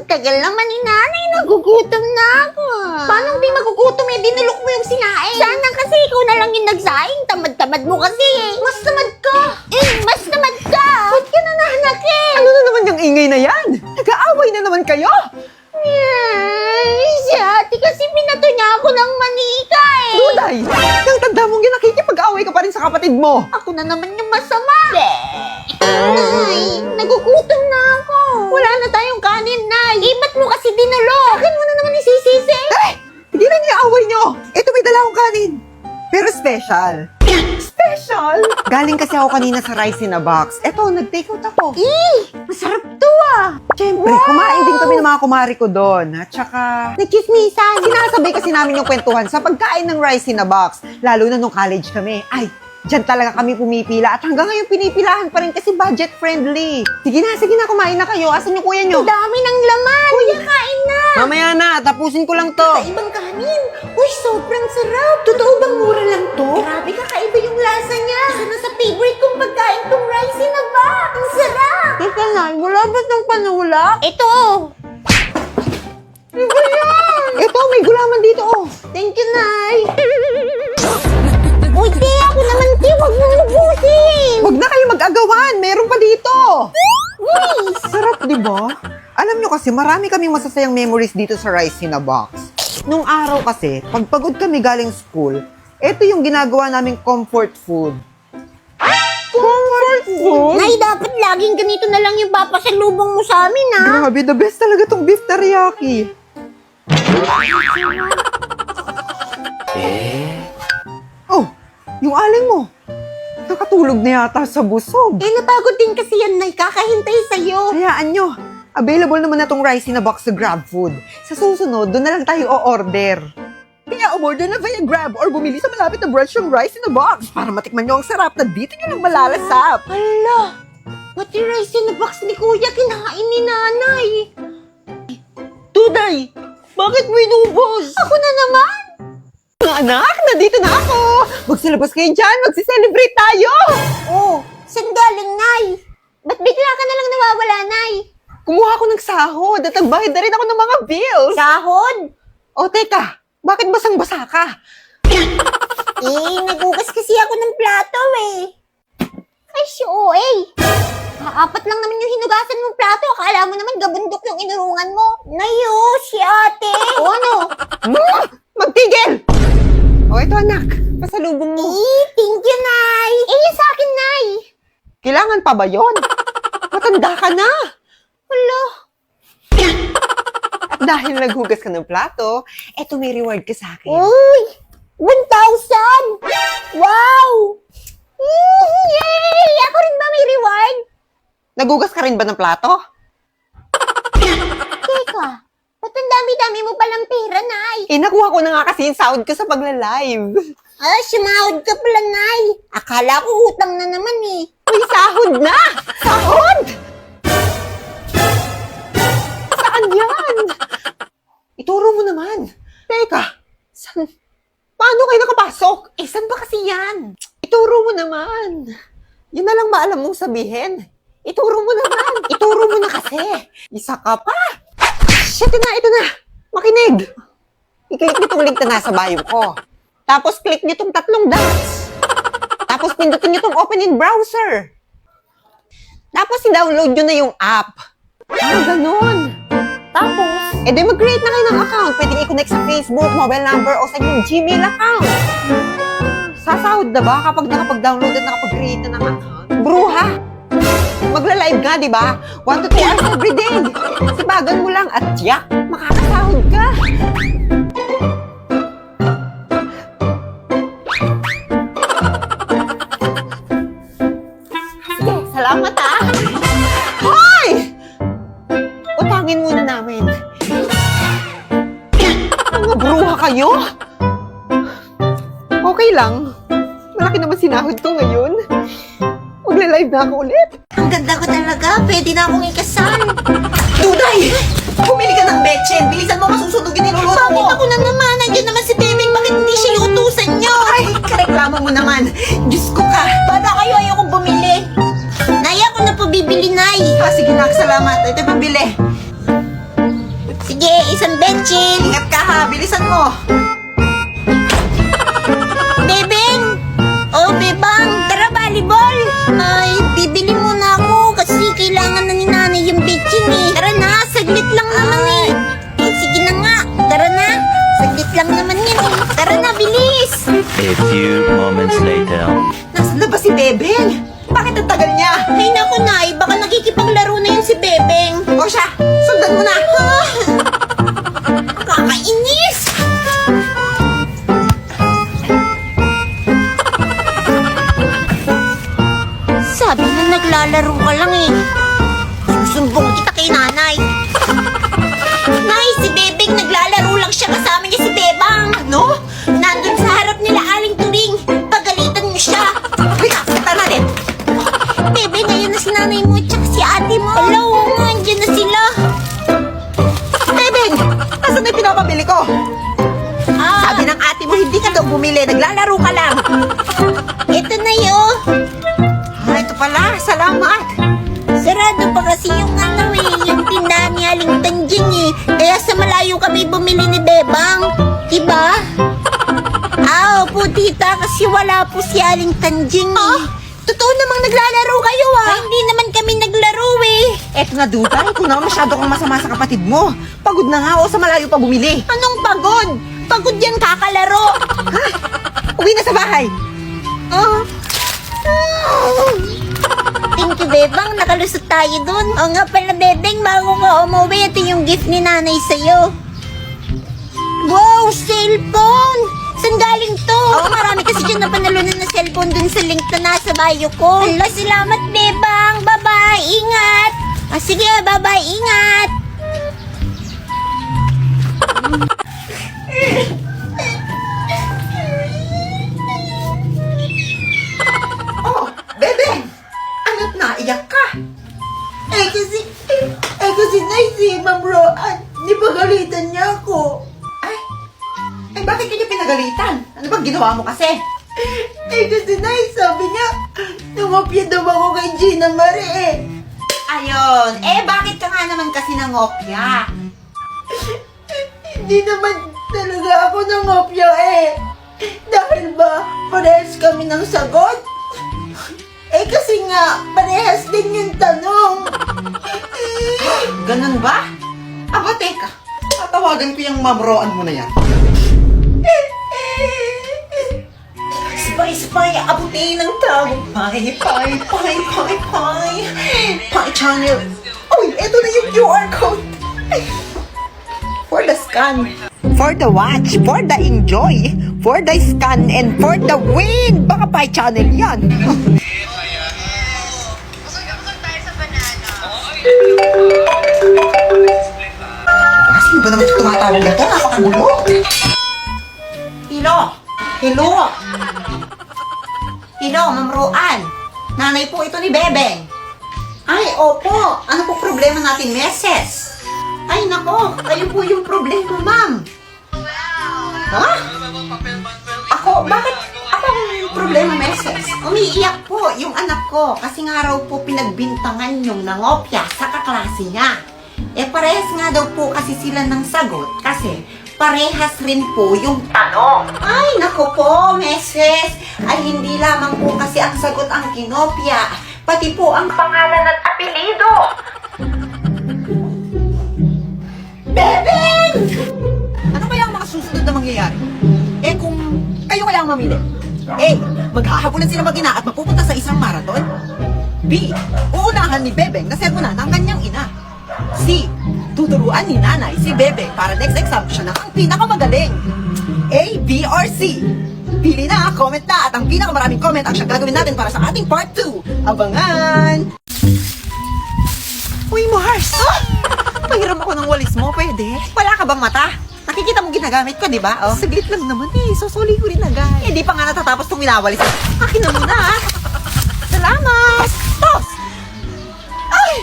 tagal naman ni nanay, nagugutom na ako. Paano di magugutom eh? Dinulok mo yung sinaing. Sana kasi ikaw na lang yung nagsaing. Tamad-tamad mo kasi eh. Mas tamad ka. Mas tamad ka. Ba't ka nananakit? Ano na naman yung ingay na yan? Nag-aaway na naman kayo? Si ate kasi pinato niya ako ng manika eh. Duday, nang tanda mong yun, nakikipag-aaway ka pa rin sa kapatid mo. Ako na naman yung masama. Nay, nagugutom na ako. Wala na tayong kanin, Nay. Ba't mo kasi dinulok? Akin mo na naman isisisi. Hindi lang yung away nyo. Ito, may dala akong kanin. Pero special. Special? Galing kasi ako kanina sa rice in a box. Eto, nag-take out ako. Masarap to ah. Siyempre, kumain din kami ng mga kumari ko doon. At saka, Nagchismisan. sinasabay kasi namin yung kwentuhan sa pagkain ng rice in a box. Lalo na nung college kami. Ay, dyan talaga kami pumipila. At hanggang ngayon pinipilahan pa rin kasi budget friendly. Sige na, kumain na kayo. Asan yung kuya nyo? Ang dami ng laman. Kuya, kain na. Mamaya na, tapusin ko lang to. Ibang kanin. Uy, sobrang sarap. Totoo bang mura lang to? Grabe, kakaiba yung lasa niya. Isa na sa favorite kong pagkain tong rice in a box. Ang sarap. Teka na, wala ba itong panulak? Ito. Iba yan. Ito, may gulaman dito, oh. Thank you, Nay. Uy, te, ako naman, te. Huwag mong lubusin. Huwag na kayo mag-agawan. Meron pa dito. Uy, Sarap, di ba? Alam nyo kasi, marami kaming masasayang memories dito sa rice in a box. Nung araw kasi, pag pagod kami galing school, ito yung ginagawa naming comfort food. Comfort food? Nay, dapat laging ganito na lang yung papasalubong mo sa amin, ha? Grabe, the best talaga tong beef teriyaki. Oh, yung aling mo. Nakatulog na yata sa busog. Napagod din kasi yan, Nay. Kakahintay sa'yo. Hayaan nyo, available naman na tong rice in a box sa GrabFood. Sa susunod, doon na lang tayo o-order. Kaya umorder na via Grab or bumili sa malapit na branch ng rice in a box para matikman nyo ang sarap na dito nyo lang malalasap. Hala, pati rice in a box ni Kuya kinain ni Nanay. Tuday, bakit mo inubos? Ako na naman. Mga anak, nandito na ako! Magsilabas kayo dyan, magsiselebrate tayo! Oh, saan galing, Nay? Ba't bigla ka na lang nawawala, Nay? Kumuha ako ng sahod at nagbayad na rin ako ng mga bills. Sahod? O teka, bakit basang-basa ka? Nagugas kasi ako ng plato eh. Ay, OA. Apat lang naman yung hinugasan mong plato. Akala mo naman gabundok yung inurungan mo. Nayo, si ate. O ano? Magtigil! O ito anak, pasalubong mo. Thank you, Nay. Yung sa akin, Nay. Kailangan pa ba yon? Matanda ka na. Hala. At dahil naghugas ka ng plato, eto may reward ka sa akin. Uy! 1,000! Wow! Yay! Ako rin ba may reward? Nagugas ka rin ba ng plato? Teka, ba't ang dami-dami mo palang pera, Nay? Nakuha ko na nga kasi yung sahod ko sa pagla-live. Sumahod ka pala, Nay. Akala ko utang na naman eh. Uy, sahod na! Sahod! Saan yan? Ituro mo naman. Teka, paano kayo nakapasok? Saan ba kasi yan? Ituro mo naman. Yun na lang maalam mong sabihin. Ituro mo naman. Ituro mo na kasi. Isa ka pa. Ito na. Makinig. I-click nitong link na nasa bio ko. Tapos click nitong 3 dots. Tapos pindutin nitong open in browser. Tapos i-download nyo na yung app. Ganun. Tapos, di mag-create na kayo ng account. Pwede i-connect sa Facebook, mobile number, o sa inyong Gmail account. Sasahod na ba kapag nakapag-download at nakapag-create na ng account? Bruha! Magla-live nga, di ba? 1 to 2 hours every day. Sipagan mo lang at tiyak, makakasahod ka. Sige, salamat ah. Hoy! Utangin muna namin. Mga bruha kayo? Okay lang. Malaki naman sinahod ko ngayon. Magla-live na ako ulit. Ang ganda ko talaga. Pwede na akong ikasal. Duday! Bumili ka ng betchin. Bilisan mo, masusunog yung niluluto Bakit mo. ako na naman? Nandiyan naman si Bebeng. Bakit hindi siya yung utusan niyo? Ay, kareklamo mo naman. Diyos ko ka. Bada kayo, ayokong bumili. Nay, ako na po bibili, Nay. Sige na, salamat. Ito pabili. isang benching. Ingat ka ha, bilisan mo. Bebeng! Oh, Bebang! Tara, volleyball! Ay, bibili muna ako kasi kailangan na ni nanay yung bitchin eh. Tara na, saglit lang naman eh. Sige na nga, tara na. Saglit lang naman yan eh. Tara na, bilis! A few moments later. Nasaan na ba si Bebeng? Bakit ang tagal niya? Ay naku, Nay, baka nakikipaglaro na yun si Bebeng. O siya, sundan mo na. Kakainis! Sabi na naglalaro ka lang eh. Susumbong kita kay nanay. Nay, si Bebeng naglalaro lang siya kasama niya si Bebang. Ano? Nandun sa harap nila Aling Turing. Pagalitan niyo siya. Halika, punta natin. Bebe, ngayon na si nanay mo at si ate mo. Hello, andyan na sila. Bebeng, nasaan na yung pinapabili ko? Sabi ng ate mo, hindi ka daw bumili. Naglalaro ka lang. Ito na yun. Ito pala, salamat. Sarado pa kasi yung ano eh, yung tindahan ni Aling Tanjing eh. Kaya sa malayo kami bumili ni Bebang. Diba? Opo tita, kasi wala po si Aling Tanjing eh. Totoo namang naglalaro kayo ah. Ay, hindi naman kami naglaro eh. Eto na, Duda. Ikaw na masyado kang masama sa kapatid mo. Pagod na nga o sa malayo pa bumili. Anong pagod? Pagod yan kakalaro. Uwi na sa bahay. Thank you, Bebang. Nakalusot tayo dun. O nga pala, Bebeng, bago ka umuwi, ito yung gift ni nanay sa'yo. Wow, cellphone! Saan galing to? Marami kasi dyan na panalunan na cellphone dun sa link na nasa bio ko. Hala, salamat, Bebang. Bye-bye, ingat. Sige, bye-bye, ingat. Oh, Bebeng! Ano't naiyak ka? kasi nice eh, Ma'am Roan. Di ba galitan niya ako? Ay, bakit kanya pinagalitan? Ano bang ginawa mo kasi? Kasi nice, sabi niya, nangopya daw ako kay Gina Marie eh. Ayun. Bakit ka nga naman kasi nangopya? Hindi naman talaga ako nangopya eh. Dahil ba, parehas kami ng sagot? Kasi nga, parehas din yung tanong. Ganun ba? Aba, teka. Tatawagan ko yung mamroan mo na yan. Spy, abutin ng tawag. Pi channel. Uy, eto na yung QR code. For the scan. For the watch. For the enjoy. For the scan. And for the win. Baka Pi channel yan. Sino ba naman tumatawag na ito? Napakagulo. Hello, Ma'am Roan. Nanay po ito ni Bebeng. Ay, opo. Ano po problema natin, Meses? Ay, nako. Kayo po yung problema, ma'am. Ha? Ako? Bakit? Ako ang problema, Meses? Umiiyak po yung anak ko kasi nga raw po pinagbintangan yung nangopya sa kaklase niya. Parehas nga daw po kasi sila ng sagot kasi parehas rin po yung tanong. Ay, naku po, Meses. Ay, hindi lamang po kasi ang sagot ang kinopya, pati po ang pangalan at apelido. Bebeng! Ano kaya ang mga susunod na mangyayari? Kung kayo kaya ang mamili. A. Maghahabulan sila mag-ina at mapupunta sa isang marathon. B. Uunahan ni Bebeng na sermonan ng kanyang ina. C. Tuturuan ni nanay si Bebe para next exam siya na ang pinakamagaling. A, B, or C? Pili na, comment na, at ang pinakamaraming comment ang siyang gagawin natin para sa ating part 2. Abangan! Uy, Mars! Pahiram ako ng walis mo, pwede? Wala ka bang mata? Nakikita mo ginagamit ko, di ba? Oh. Saglit lang naman eh, susuli ko rin agad. Di pa nga natatapos itong winawalis. Akin na muna, ha? Salamat! Tos! Ay!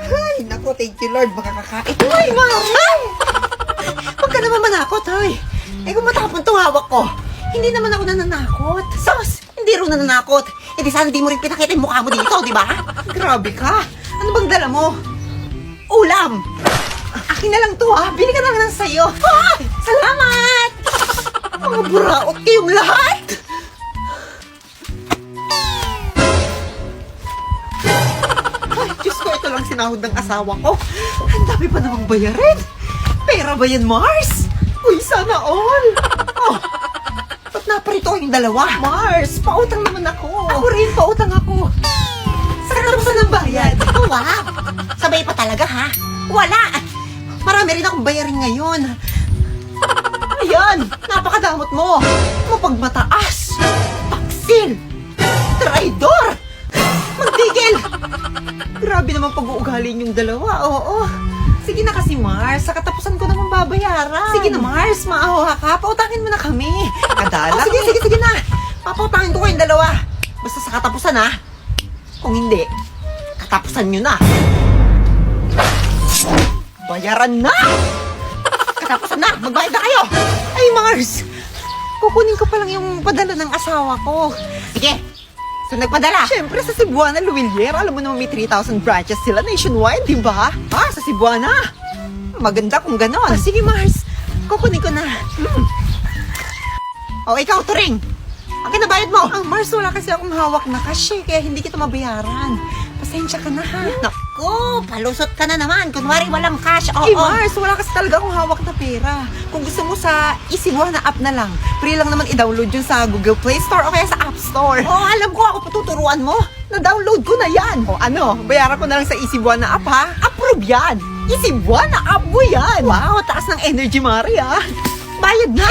Ay, naku, thank you Lord, makakakain. Ay, mama! Huwag ka naman manakot, hoy. Kung matapon itong hawak ko, hindi naman ako nananakot. Sos, hindi rin nananakot. Di sana di mo rin pinakita yung mukha mo dito, di ba? Grabe ka. Ano bang dala mo? Ulam! Akin na lang to ha. Bili ka na lang ng sayo. Ah! Salamat! Mga buraot kayong lahat! Ay, Diyos ko, ito lang sinahod ng asawa ko. Ang dami pa namang bayarin. Pera ba yan, Mars? Uy, sana all. Oh, ba't naparito yung dalawa? Mars, pautang naman ako. Ako rin, pautang ako. Saan na ba ng bayad? Oh, wow. Sabay pa talaga, ha? Wala. Marami rin akong bayarin ngayon. Ayan, napakadamot mo. Mapagmataas. Taksil. Traidor. Magtigil. Grabe naman pag-uugali yung dalawa, oo. Sige na kasi, Mars. Sa katapusan ko naman babayaran. Sige na, Mars. Maawa ka. Pautangin mo na kami. Kadala. Sige na. Papautangin ko kayong dalawa. Basta sa katapusan, ha? Kung hindi, katapusan nyo na. Bayaran na! Katapusan na! Magbayad na kayo! Ay, Mars! Kukunin ko pa lang yung padala ng asawa ko. Sige. Saan nagpadala? Siyempre, sa Cebuana, Luwilier. Alam mo naman may 3,000 branches sila nationwide, di ba? Ah, sa Cebuana. Maganda kung ganon. Ah, sige, Mars. Kukunin ko na. O, ikaw, Turing. Akin na bayad mo. Ang Mars, wala kasi akong hawak na cash kaya hindi kita mabayaran. Pasensya ka na, ha? Naku, palusot ka na naman. Kunwari walang cash. Oo. Ay, Mars, wala kasi talaga akong hawak na pera. Kung gusto mo sa Isibuana app na lang, free lang naman i-download yun sa Google Play Store o kaya sa App Store. Oo, alam ko ako patuturuan mo. Na-download ko na yan. O ano, bayaran ko na lang sa Isibuana app, ha? Approve yan. Isibuana app mo yan. Wow, taas ng energy, Mari, ha? Bayad na.